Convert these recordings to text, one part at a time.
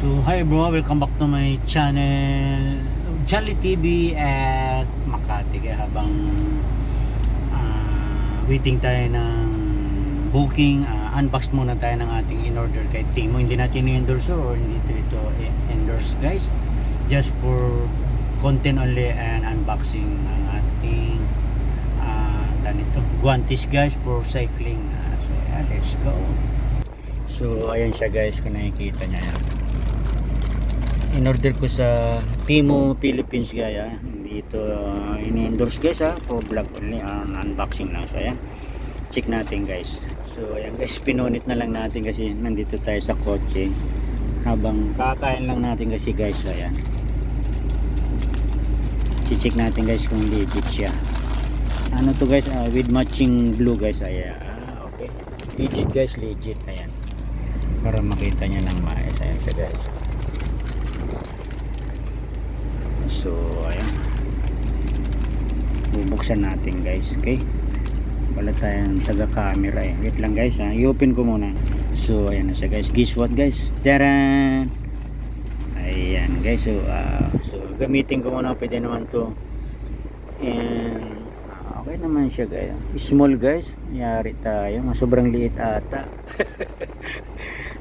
So hi bro, welcome back to my channel Jolly TV at Makati. Kaya habang waiting tayo ng booking, unbox muna tayo ng ating in-order kay Timo. Hindi natin i-endorse or hindi ito endorse guys, just for content only and unboxing ng ating ganito guantes guys for cycling. So yeah, let's go. So ayan siya guys, kung nakikita nyo yan, in-order ko sa Timo Philippines gaya. Hindi ito ini-endorse guys for vlog only, unboxing lang. So ayan, check natin guys. So ayan guys, pinunit na lang natin kasi nandito tayo sa kotse habang kakain lang natin kasi guys. So ayan, check natin guys kung legit siya. Ano to guys, with matching blue guys. Ayan, okay, legit guys, legit. Ayan, para makita nyo ng maayos. Ayan siya guys. So ayan, bubuksan natin guys. Okay, wala tayong taga camera eh. Wait lang guys, i-open ko muna. So ayan na siya guys. Guess what guys, taran! Ayan guys. So gamitin ko muna, pwede naman to. And okay naman siya guys. Small guys, yari tayo, sobrang liit ata.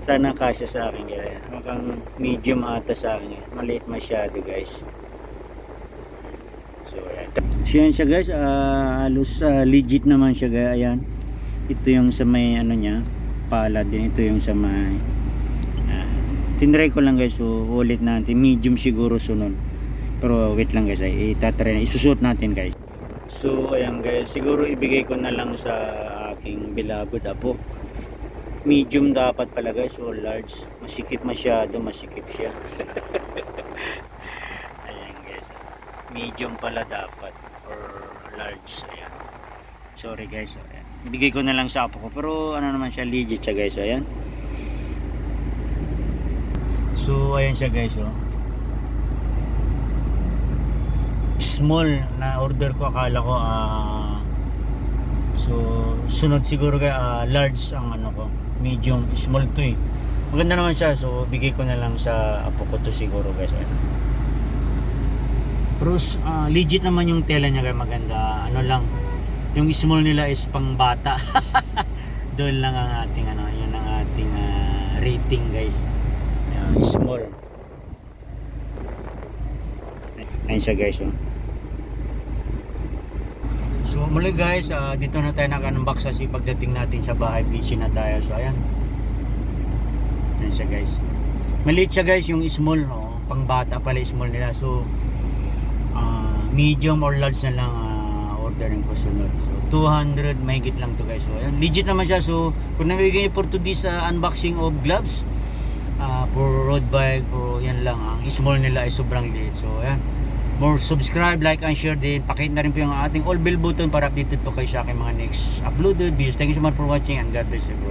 Sana kasya sa akin guys. Mukhang medium ata sa akin eh. Maliit masyado guys. So ayan, so yan siya guys. Halos legit naman siya guys. Ayan, ito yung sa may ano nya, pala din. Ito yung sa may tinry ko lang guys. So ulit natin, medium siguro sunod. Pero wait lang guys, itatry na, isusot natin guys. So ayan guys, siguro ibigay ko na lang sa aking beloved apo. Medium dapat pala guys, o large. Masikip masyado, masikip siya. Ayan guys, medium pala dapat or large. Ayan, sorry guys. Ayan, ibigay ko na lang sa apo ko, pero ano naman siya, legit siya guys. Ayan, so ayan siya guys. Small na order ko, akala ko so sunod siguro kaya large ang ano ko. Medium, small to eh. Maganda naman siya, so bigay ko na lang sa apo ko to siguro guys. Pero legit naman yung tela niya guys, maganda. Ano lang, yung small nila is pang bata. Doon lang ang ating ano, yun ang ating rating guys. Small. Ayun siya guys. So muli guys, dito na tayo naka-unbox kasi pagdating natin sa bahay, busy na tayo. So ayan, ayan siya guys. Maliit siya guys, yung small, pang bata pala small nila. So medium or large na lang orderin ko sunod. So 200 mahigit lang to guys. So ayan, legit naman siya. So kung nabigay for today's unboxing of gloves for road bike, for yan lang, ang small nila ay sobrang liit. So ayan, more subscribe, like and share din. Pakihit na rin po yung ating all bell button para updated po kayo sa aking mga next uploaded videos. Thank you so much for watching and God bless you bro.